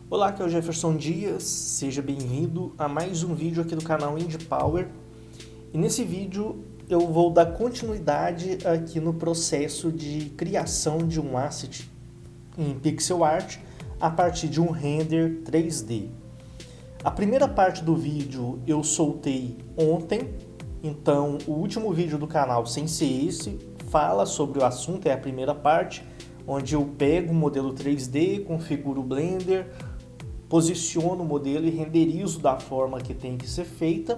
Olá, aqui é o Jefferson Dias, seja bem-vindo a mais um vídeo aqui do canal Indie Power. E nesse vídeo eu vou dar continuidade aqui no processo de criação de um asset em pixel art a partir de um render 3D. A primeira parte do vídeo eu soltei ontem, então o último vídeo do canal, sem ser esse, fala sobre o assunto, é a primeira parte, onde eu pego o modelo 3D, configuro o Blender, posiciono o modelo e renderizo da forma que tem que ser feita.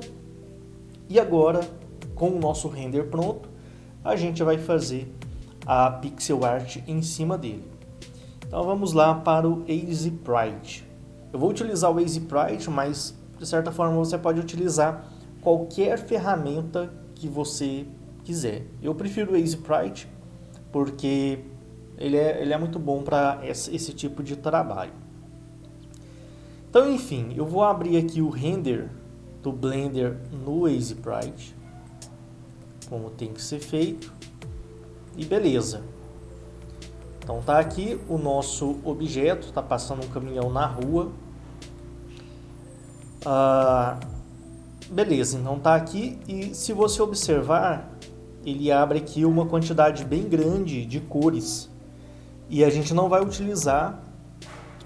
E agora, com o nosso render pronto, a gente vai fazer a pixel art em cima dele. Então vamos lá para o EasyPrite. Eu vou utilizar o EasyPrite, mas de certa forma você pode utilizar qualquer ferramenta que você quiser. Eu prefiro o EasyPrite porque ele é muito bom para esse tipo de trabalho. Então, enfim, eu vou abrir aqui o render do Blender no EasyPrite, como tem que ser feito, e beleza. Então tá aqui o nosso objeto, tá passando um caminhão na rua. Beleza, então tá aqui, e se você observar, ele abre aqui uma quantidade bem grande de cores, e a gente não vai utilizar,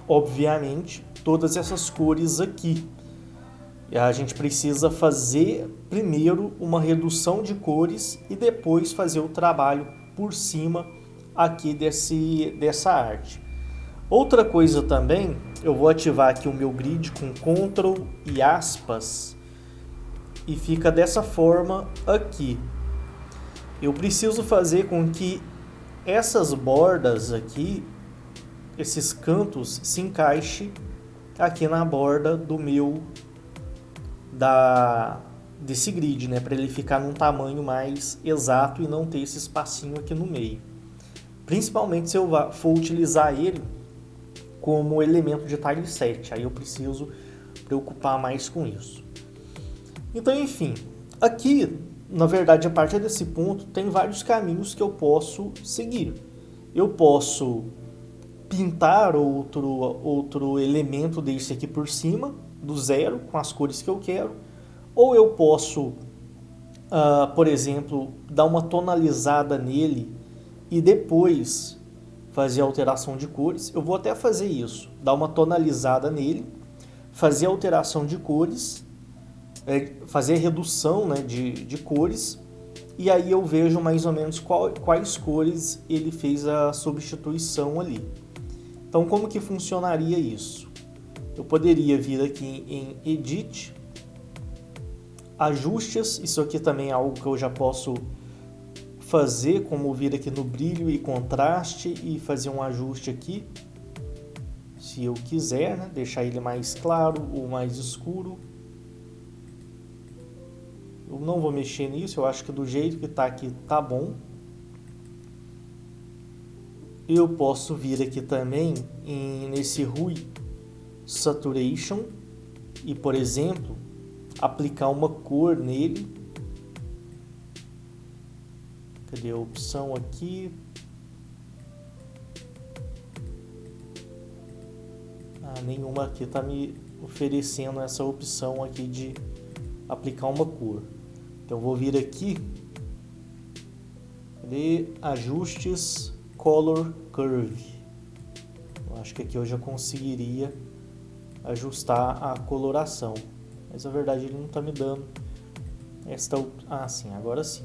obviamente, todas essas cores aqui. E a gente precisa fazer primeiro uma redução de cores e depois fazer o trabalho por cima aqui dessa arte. Outra coisa também, eu vou ativar aqui o meu grid com Ctrl e aspas e fica dessa forma aqui. Eu preciso fazer com que essas bordas aqui, esses cantos, se encaixem aqui na borda do desse grid, né, para ele ficar num tamanho mais exato e não ter esse espacinho aqui no meio. Principalmente se eu for utilizar ele como elemento de tileset, aí eu preciso preocupar mais com isso. Então, enfim, aqui, na verdade, a partir desse ponto, tem vários caminhos que eu posso seguir. Eu posso pintar outro elemento desse aqui por cima, do zero, com as cores que eu quero. Ou eu posso, por exemplo, dar uma tonalizada nele e depois fazer a alteração de cores. Eu vou até fazer isso, dar uma tonalizada nele, fazer a alteração de cores, fazer a redução, né, de cores, e aí eu vejo mais ou menos quais cores ele fez a substituição ali. Então, como que funcionaria isso? Eu poderia vir aqui em Edit, Ajustes, isso aqui também é algo que eu já posso fazer, como vir aqui no Brilho e Contraste e fazer um ajuste aqui, se eu quiser, né? Deixar ele mais claro ou mais escuro. Eu não vou mexer nisso, eu acho que do jeito que está aqui tá bom. Eu posso vir aqui também nesse Hue Saturation e, por exemplo, aplicar uma cor nele. Cadê a opção aqui? Nenhuma aqui está me oferecendo essa opção aqui de aplicar uma cor. Então vou vir aqui, cadê? Ajustes, Color Curve. Eu acho que aqui eu já conseguiria ajustar a coloração, mas na verdade ele não está me dando esta. Sim, agora sim.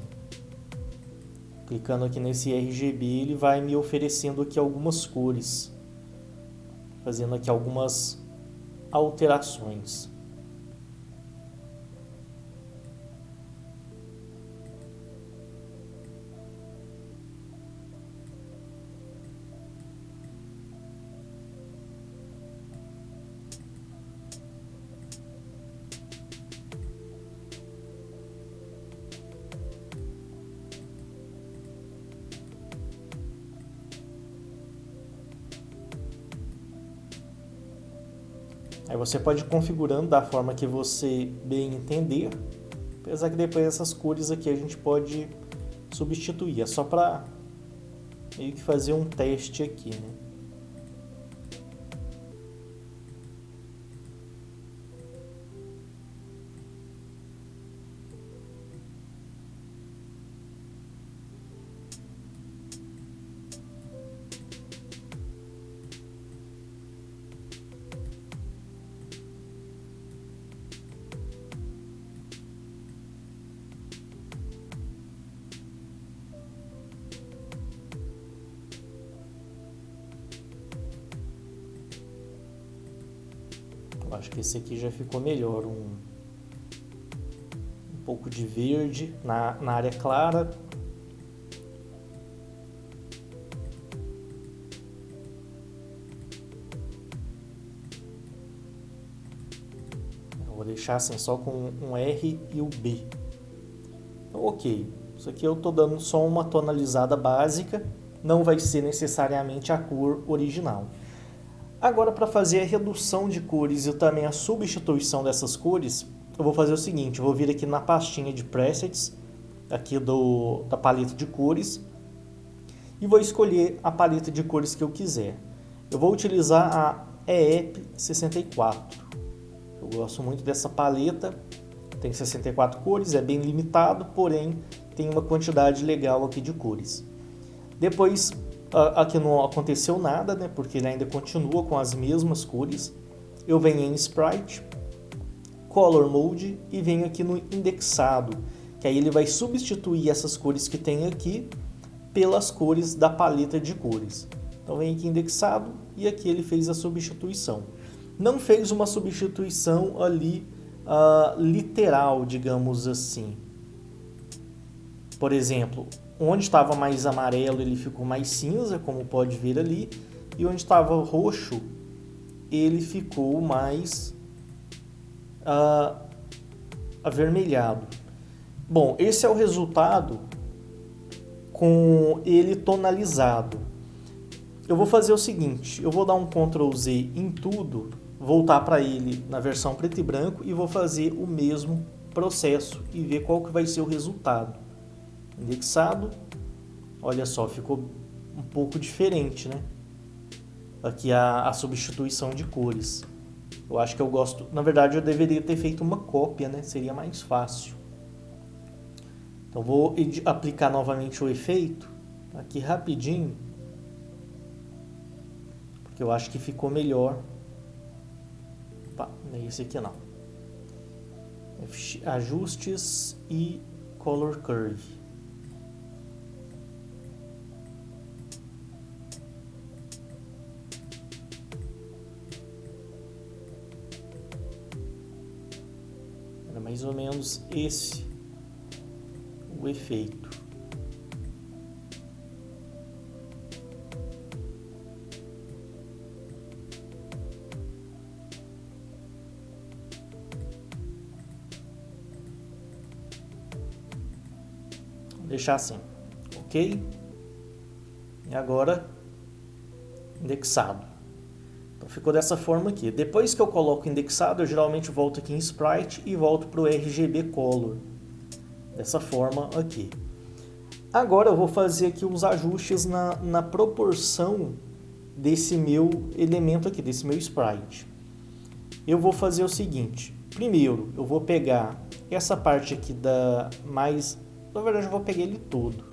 Clicando aqui nesse RGB, ele vai me oferecendo aqui algumas cores, fazendo aqui algumas alterações. Aí você pode ir configurando da forma que você bem entender, apesar que depois essas cores aqui a gente pode substituir, é só para meio que fazer um teste aqui, né? Eu acho que esse aqui já ficou melhor, um pouco de verde na área clara. Eu vou deixar assim só com um R e o B. Então, ok, isso aqui eu estou dando só uma tonalizada básica, não vai ser necessariamente a cor original. Agora, para fazer a redução de cores e também a substituição dessas cores, eu vou fazer o seguinte, eu vou vir aqui na pastinha de presets, aqui da paleta de cores, e vou escolher a paleta de cores que eu quiser. Eu vou utilizar a EEP64. Eu gosto muito dessa paleta, tem 64 cores, é bem limitado, porém tem uma quantidade legal aqui de cores. Depois, aqui não aconteceu nada, né, porque ele ainda continua com as mesmas cores. Eu venho em Sprite, Color Mode e venho aqui no indexado, que aí ele vai substituir essas cores que tem aqui pelas cores da paleta de cores. Então vem aqui indexado e aqui ele fez a substituição. Não fez uma substituição ali literal, digamos assim. Por exemplo, onde estava mais amarelo ele ficou mais cinza, como pode ver ali, e onde estava roxo ele ficou mais avermelhado. Bom, esse é o resultado com ele tonalizado. Eu vou fazer o seguinte, eu vou dar um Ctrl Z em tudo, voltar para ele na versão preto e branco e vou fazer o mesmo processo e ver qual que vai ser o resultado. Indexado, olha só, ficou um pouco diferente, né? Aqui a substituição de cores. Eu acho que eu gosto, na verdade eu deveria ter feito uma cópia, né? Seria mais fácil. Então vou aplicar novamente o efeito, aqui rapidinho, porque eu acho que ficou melhor. Opa, não é esse aqui não. Ajustes e Color Curve. Era mais ou menos esse o efeito. Vou deixar assim, ok? E agora indexado. Então ficou dessa forma aqui. Depois que eu coloco indexado, eu geralmente volto aqui em Sprite e volto para o RGB Color. Dessa forma aqui. Agora eu vou fazer aqui uns ajustes na proporção desse meu elemento aqui, desse meu sprite. Eu vou fazer o seguinte. Primeiro, eu vou pegar essa parte aqui na verdade eu vou pegar ele todo.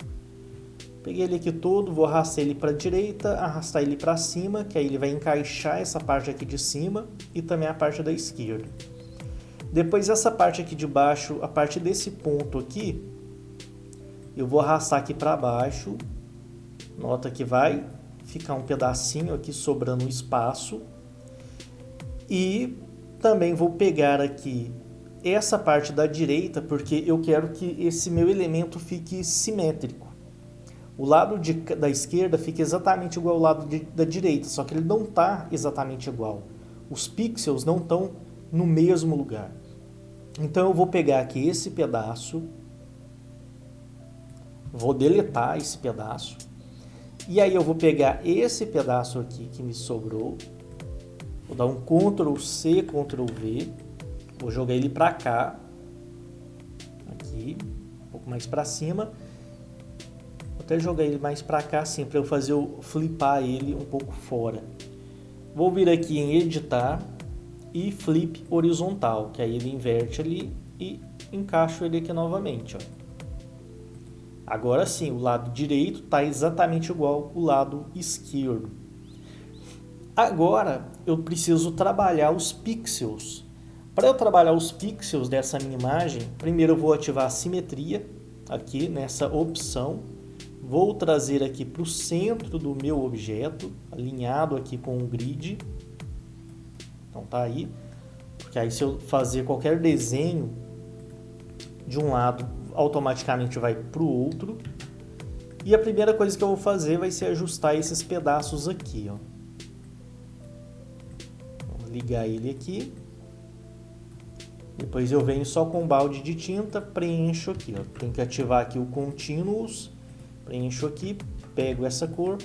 Peguei ele aqui todo, vou arrastar ele para a direita, arrastar ele para cima, que aí ele vai encaixar essa parte aqui de cima e também a parte da esquerda. Depois essa parte aqui de baixo, a partir desse ponto aqui, eu vou arrastar aqui para baixo. Nota que vai ficar um pedacinho aqui sobrando espaço. E também vou pegar aqui essa parte da direita, porque eu quero que esse meu elemento fique simétrico. O lado da esquerda fica exatamente igual ao lado da direita, só que ele não está exatamente igual. Os pixels não estão no mesmo lugar. Então eu vou pegar aqui esse pedaço, vou deletar esse pedaço, e aí eu vou pegar esse pedaço aqui que me sobrou, vou dar um Ctrl C, Ctrl V, vou jogar ele para cá, aqui, um pouco mais para cima, vou até jogar ele mais para cá assim, para eu fazer flipar ele um pouco fora. Vou vir aqui em editar e flip horizontal, que aí ele inverte ali e encaixo ele aqui novamente, ó. Agora sim, o lado direito está exatamente igual ao lado esquerdo. Agora eu preciso trabalhar os pixels. Para eu trabalhar os pixels dessa minha imagem, primeiro eu vou ativar a simetria aqui nessa opção. Vou trazer aqui para o centro do meu objeto, alinhado aqui com o grid. Então tá aí. Porque aí se eu fazer qualquer desenho de um lado, automaticamente vai para o outro. E a primeira coisa que eu vou fazer vai ser ajustar esses pedaços aqui, ó. Vamos ligar ele aqui. Depois eu venho só com o balde de tinta, preencho aqui, ó. Tem que ativar aqui o Continuous, preencho aqui, pego essa cor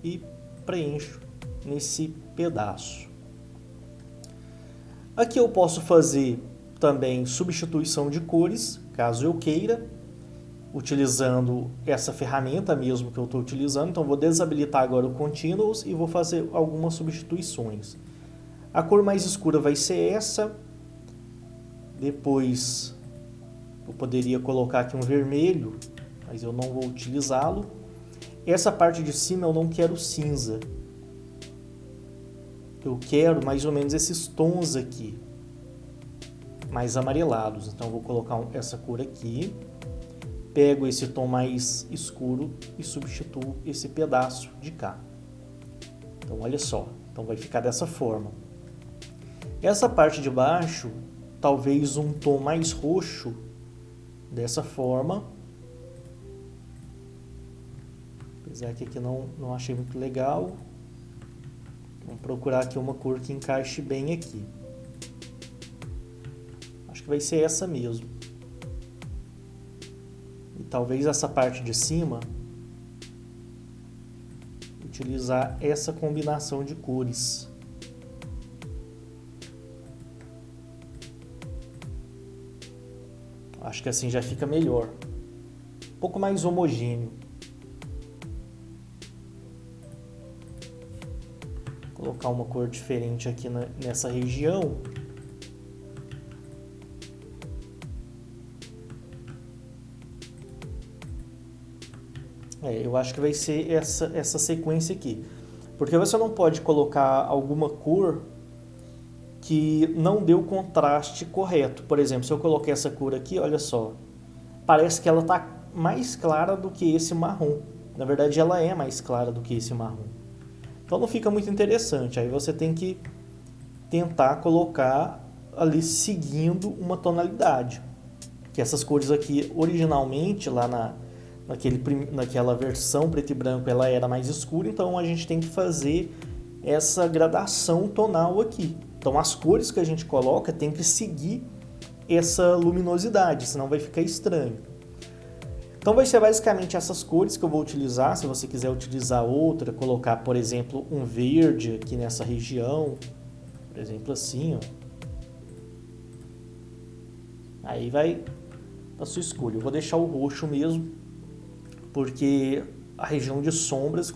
e preencho nesse pedaço. Aqui eu posso fazer também substituição de cores, caso eu queira, utilizando essa ferramenta mesmo que eu estou utilizando. Então vou desabilitar agora o Continuous e vou fazer algumas substituições. A cor mais escura vai ser essa. Depois eu poderia colocar aqui um vermelho, mas eu não vou utilizá-lo. Essa parte de cima eu não quero cinza. Eu quero mais ou menos esses tons aqui, mais amarelados. Então eu vou colocar essa cor aqui. Pego esse tom mais escuro e substituo esse pedaço de cá. Então olha só, então vai ficar dessa forma. Essa parte de baixo, talvez um tom mais roxo, dessa forma. Apesar que aqui não achei muito legal. Vamos procurar aqui uma cor que encaixe bem aqui. Acho que vai ser essa mesmo. E talvez essa parte de cima, utilizar essa combinação de cores. Acho que assim já fica melhor. Um pouco mais homogêneo. Vou colocar uma cor diferente aqui nessa região. Eu acho que vai ser essa sequência aqui. Porque você não pode colocar alguma cor que não dê o contraste correto. Por exemplo, se eu coloquei essa cor aqui, olha só, parece que ela está mais clara do que esse marrom. Na verdade, ela é mais clara do que esse marrom. Então não fica muito interessante. Aí você tem que tentar colocar ali seguindo uma tonalidade. Que essas cores aqui, originalmente, lá naquela versão preto e branco, ela era mais escura. Então a gente tem que fazer essa gradação tonal aqui. Então as cores que a gente coloca tem que seguir essa luminosidade, senão vai ficar estranho. Então vai ser basicamente essas cores que eu vou utilizar. Se você quiser utilizar outra, colocar, por exemplo, um verde aqui nessa região, por exemplo assim, ó. Aí vai a sua escolha. Eu vou deixar o roxo mesmo, porque a região de sombras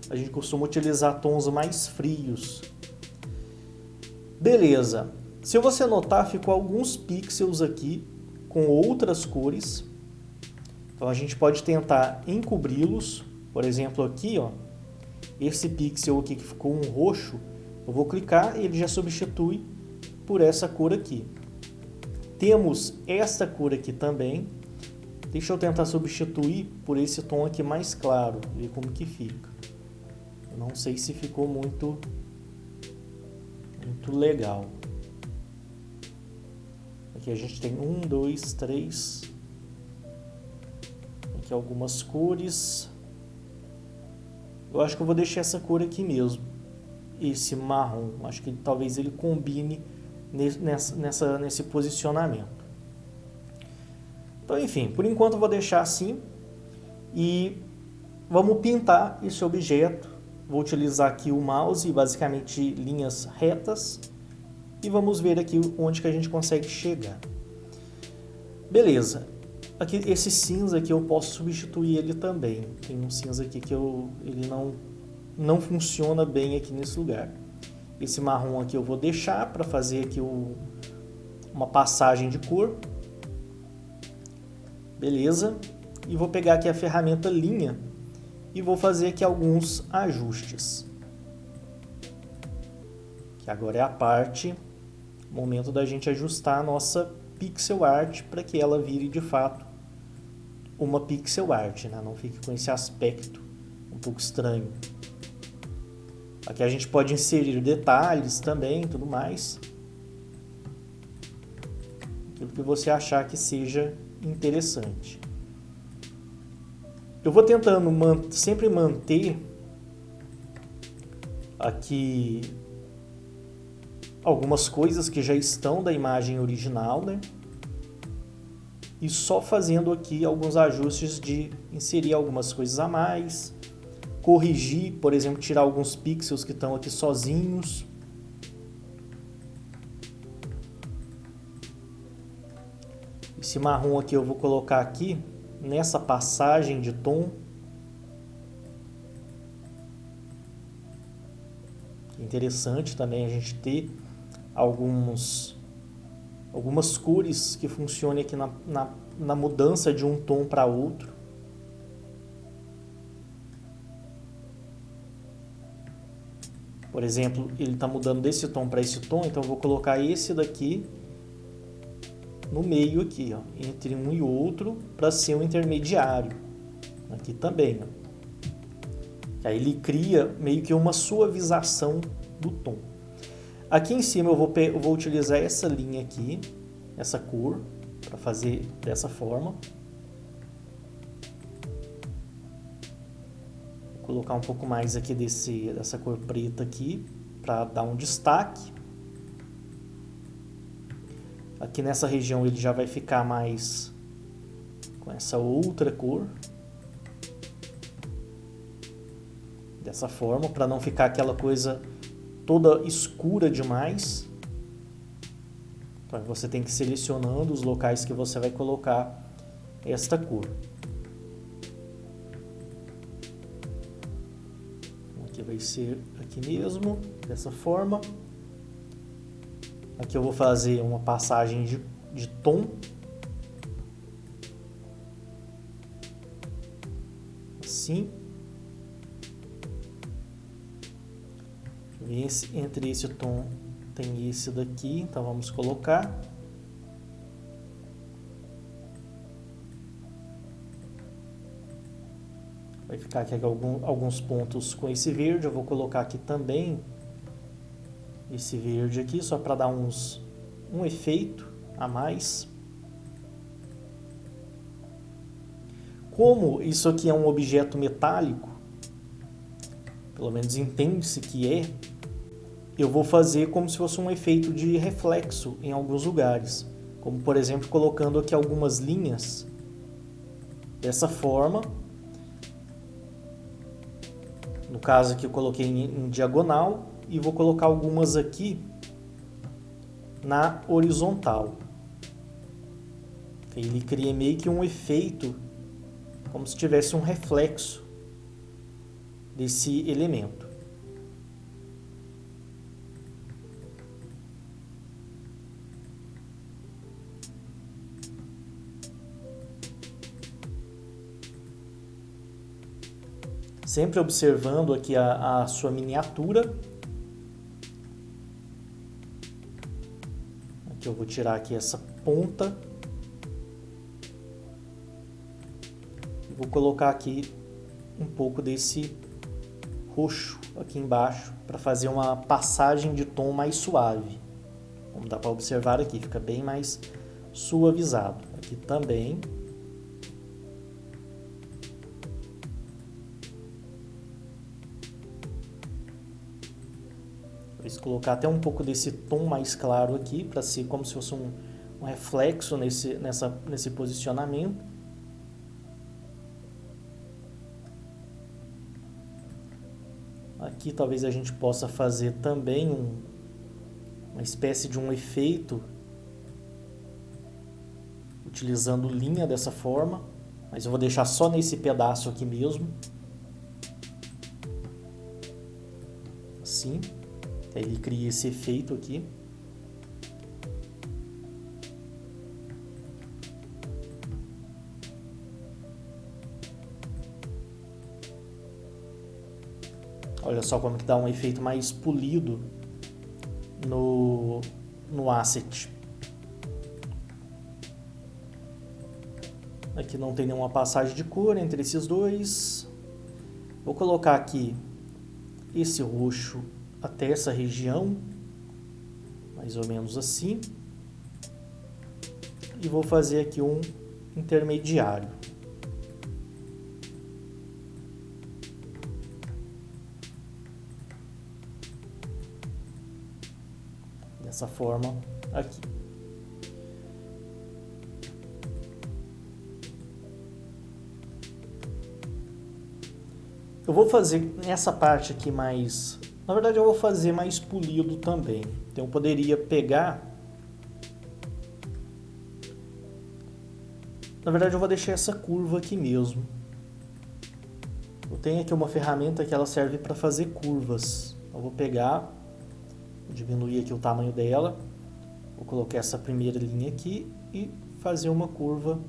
a gente costuma utilizar tons mais frios. Beleza, se você notar, ficou alguns pixels aqui com outras cores. Então a gente pode tentar encobri-los. Por exemplo aqui, ó, esse pixel aqui que ficou um roxo, eu vou clicar e ele já substitui por essa cor aqui. Temos esta cor aqui também. Deixa eu tentar substituir por esse tom aqui mais claro, ver como que fica. Eu não sei se ficou muito legal. Aqui a gente tem 1, 2, 3. Aqui algumas cores. Eu acho que eu vou deixar essa cor aqui mesmo. Esse marrom. Acho que talvez ele combine nesse posicionamento. Então, enfim, por enquanto eu vou deixar assim. E vamos pintar esse objeto. Vou utilizar aqui o mouse e basicamente linhas retas. E vamos ver aqui onde que a gente consegue chegar. Beleza. Aqui, esse cinza aqui eu posso substituir ele também. Tem um cinza aqui que ele não funciona bem aqui nesse lugar. Esse marrom aqui eu vou deixar para fazer aqui uma passagem de cor. Beleza. E vou pegar aqui a ferramenta linha e vou fazer aqui alguns ajustes. Que agora é a parte, momento da gente ajustar a nossa pixel art para que ela vire de fato uma pixel art, né? Não fique com esse aspecto um pouco estranho. Aqui a gente pode inserir detalhes também, tudo mais. aquilo que você achar que seja interessante. Eu vou tentando sempre manter aqui algumas coisas que já estão da imagem original, né? E só fazendo aqui alguns ajustes de inserir algumas coisas a mais, corrigir, por exemplo, tirar alguns pixels que estão aqui sozinhos. Esse marrom aqui eu vou colocar aqui nessa passagem de tom. Interessante também a gente ter algumas cores que funcionem aqui na mudança de um tom para outro. Por exemplo, ele está mudando desse tom para esse tom, então eu vou colocar esse daqui no meio aqui, ó, entre um e outro, para ser um intermediário. Aqui também, ó. Aí ele cria meio que uma suavização do tom. Aqui em cima eu vou utilizar essa linha aqui, essa cor, para fazer dessa forma. Vou colocar um pouco mais aqui dessa cor preta aqui, para dar um destaque. Aqui nessa região ele já vai ficar mais com essa outra cor. Dessa forma, para não ficar aquela coisa toda escura demais. Então você tem que ir selecionando os locais que você vai colocar esta cor. Aqui vai ser aqui mesmo, dessa forma. Aqui eu vou fazer uma passagem de tom. Assim. Entre esse tom tem esse daqui, então vamos colocar. Vai ficar aqui alguns pontos com esse verde, eu vou colocar aqui também esse verde aqui, só para dar um efeito a mais. Como isso aqui é um objeto metálico, pelo menos entende-se que é, eu vou fazer como se fosse um efeito de reflexo em alguns lugares. Como, por exemplo, colocando aqui algumas linhas dessa forma. No caso aqui eu coloquei em diagonal e vou colocar algumas aqui na horizontal. Ele cria meio que um efeito, como se tivesse um reflexo desse elemento. Sempre observando aqui a sua miniatura. Aqui eu vou tirar aqui essa ponta. Vou colocar aqui um pouco desse roxo aqui embaixo para fazer uma passagem de tom mais suave. Como dá para observar aqui, fica bem mais suavizado. Aqui também. Vou colocar até um pouco desse tom mais claro aqui, para ser como se fosse um reflexo nesse posicionamento. Aqui talvez a gente possa fazer também uma espécie de um efeito, utilizando linha dessa forma, mas eu vou deixar só nesse pedaço aqui mesmo. Assim. Aí ele cria esse efeito aqui. Olha só como que dá um efeito mais polido no asset. Aqui não tem nenhuma passagem de cor entre esses dois. Vou colocar aqui esse roxo até essa região, mais ou menos assim. e vou fazer aqui um intermediário. Dessa forma aqui. Eu vou fazer essa parte aqui mais... Na verdade eu vou fazer mais polido também. Então eu poderia pegar... Na verdade eu vou deixar essa curva aqui mesmo. Eu tenho aqui uma ferramenta que ela serve para fazer curvas. Eu vou pegar, vou diminuir aqui o tamanho dela. Vou colocar essa primeira linha aqui e fazer uma curva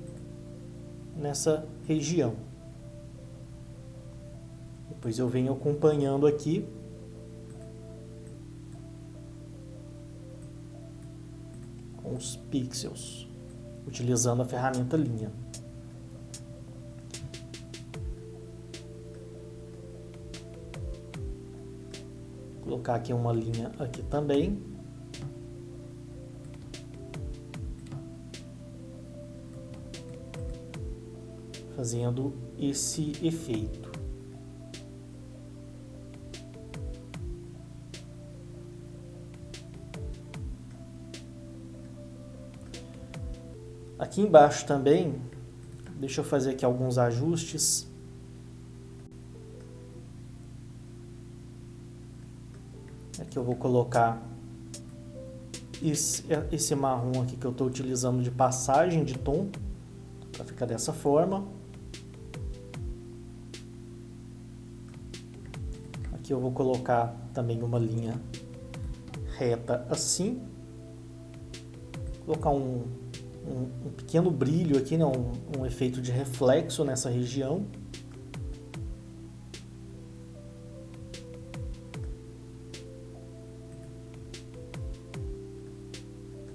nessa região. Depois eu venho acompanhando aqui. Com os pixels, utilizando a ferramenta linha. Vou colocar aqui uma linha aqui também. Fazendo esse efeito. Aqui embaixo também, deixa eu fazer aqui alguns ajustes. Aqui eu vou colocar esse marrom aqui que eu estou utilizando de passagem de tom, para ficar dessa forma. Aqui eu vou colocar também uma linha reta assim. Colocar um pequeno brilho aqui, né? um efeito de reflexo nessa região.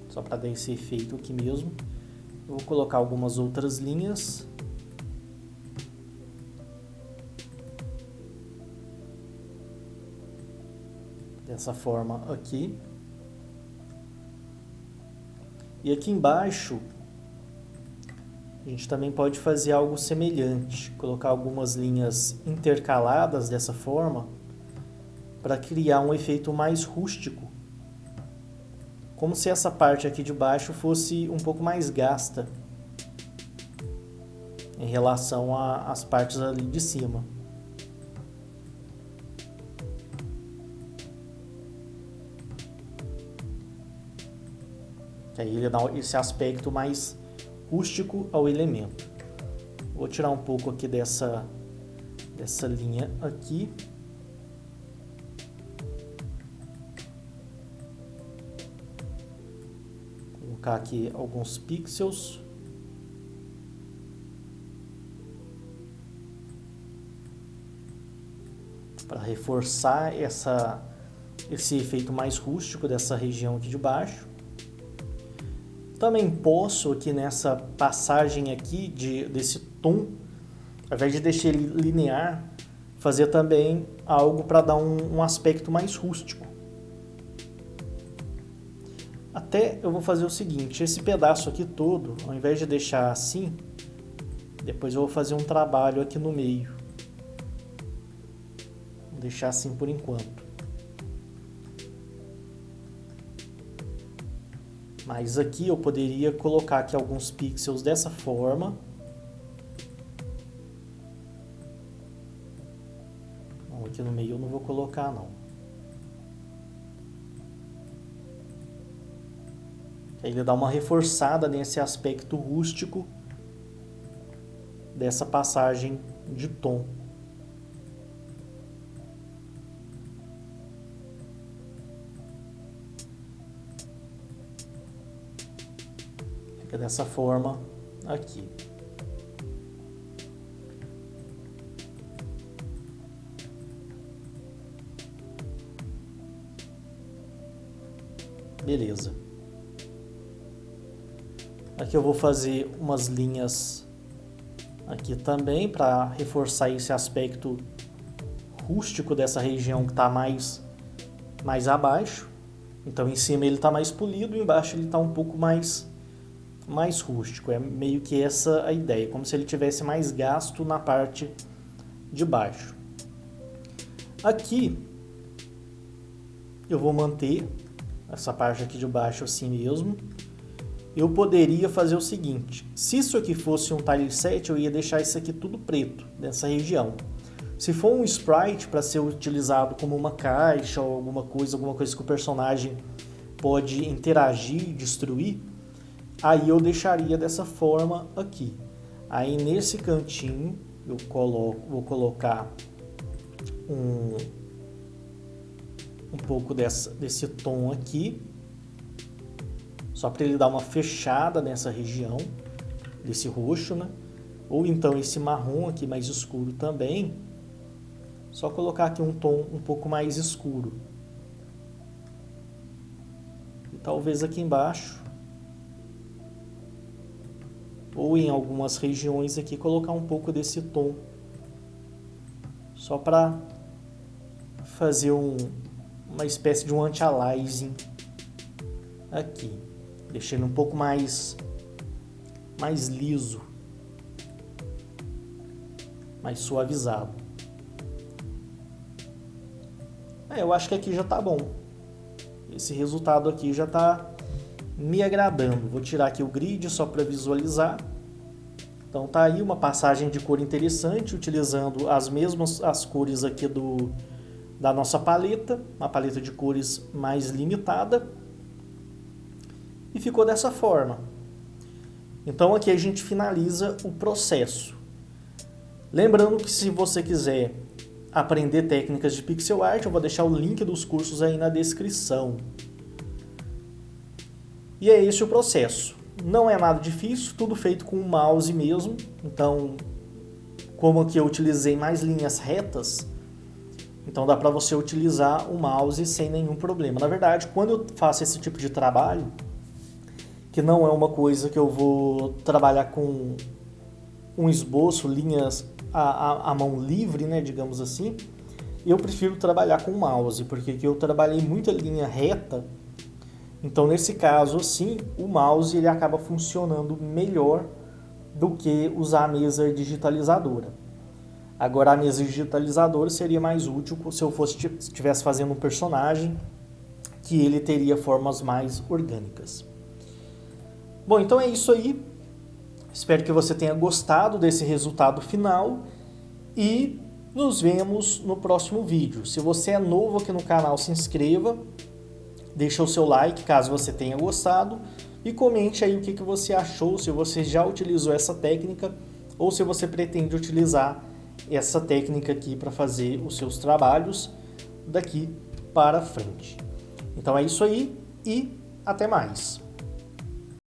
Só para dar esse efeito aqui mesmo. Eu vou colocar algumas outras linhas. Dessa forma aqui. E aqui embaixo, a gente também pode fazer algo semelhante. Colocar algumas linhas intercaladas dessa forma, para criar um efeito mais rústico. Como se essa parte aqui de baixo fosse um pouco mais gasta, em relação às partes ali de cima. Que aí ele dá esse aspecto mais rústico ao elemento. Vou tirar um pouco aqui dessa linha aqui. Vou colocar aqui alguns pixels. Para reforçar esse efeito mais rústico dessa região aqui de baixo. Também posso aqui nessa passagem aqui desse tom, ao invés de deixar ele linear, fazer também algo para dar um aspecto mais rústico. Até eu vou fazer o seguinte, esse pedaço aqui todo, ao invés de deixar assim, depois eu vou fazer um trabalho aqui no meio. Vou deixar assim por enquanto. Mas aqui eu poderia colocar aqui alguns pixels dessa forma. Bom, aqui no meio eu não vou colocar não. Aí ele dá uma reforçada nesse aspecto rústico dessa passagem de tom. Fica dessa forma aqui. Beleza. Aqui eu vou fazer umas linhas aqui também para reforçar esse aspecto rústico dessa região que está mais abaixo. Então em cima ele está mais polido, embaixo ele está um pouco mais mais rústico. É meio que essa a ideia, como se ele tivesse mais gasto na parte de baixo. Aqui eu vou manter essa parte aqui de baixo assim mesmo. Eu poderia fazer o seguinte: se isso aqui fosse um tileset, eu ia deixar isso aqui tudo preto nessa região. Se for um sprite para ser utilizado como uma caixa ou alguma coisa que o personagem pode interagir e destruir, aí eu deixaria dessa forma aqui. Aí nesse cantinho eu vou colocar um pouco desse tom aqui, só para ele dar uma fechada nessa região desse roxo, né? Ou então esse marrom aqui mais escuro também, só colocar aqui um tom um pouco mais escuro. E talvez aqui embaixo, ou em algumas regiões aqui, colocar um pouco desse tom, só para fazer uma espécie de um anti-aliasing aqui, deixando um pouco mais liso, mais suavizado. Eu acho que aqui já tá bom. Esse resultado aqui já tá me agradando. Vou tirar aqui o grid só para visualizar. Então tá aí uma passagem de cor interessante, utilizando as cores aqui da nossa paleta, uma paleta de cores mais limitada. E ficou dessa forma. Então aqui a gente finaliza o processo. Lembrando que se você quiser aprender técnicas de pixel art, eu vou deixar o link dos cursos aí na descrição. E é esse o processo. Não é nada difícil, tudo feito com o mouse mesmo. Então, como aqui eu utilizei mais linhas retas, então dá para você utilizar o mouse sem nenhum problema. Na verdade, quando eu faço esse tipo de trabalho, que não é uma coisa que eu vou trabalhar com um esboço, linhas à mão livre, né, digamos assim, eu prefiro trabalhar com o mouse, porque aqui eu trabalhei muita linha reta. Então, nesse caso, assim, o mouse ele acaba funcionando melhor do que usar a mesa digitalizadora. Agora, a mesa digitalizadora seria mais útil se eu estivesse fazendo um personagem que ele teria formas mais orgânicas. Bom, então é isso aí. Espero que você tenha gostado desse resultado final e nos vemos no próximo vídeo. Se você é novo aqui no canal, se inscreva. Deixa o seu like caso você tenha gostado e comente aí o que você achou, se você já utilizou essa técnica ou se você pretende utilizar essa técnica aqui para fazer os seus trabalhos daqui para frente. Então é isso aí e até mais!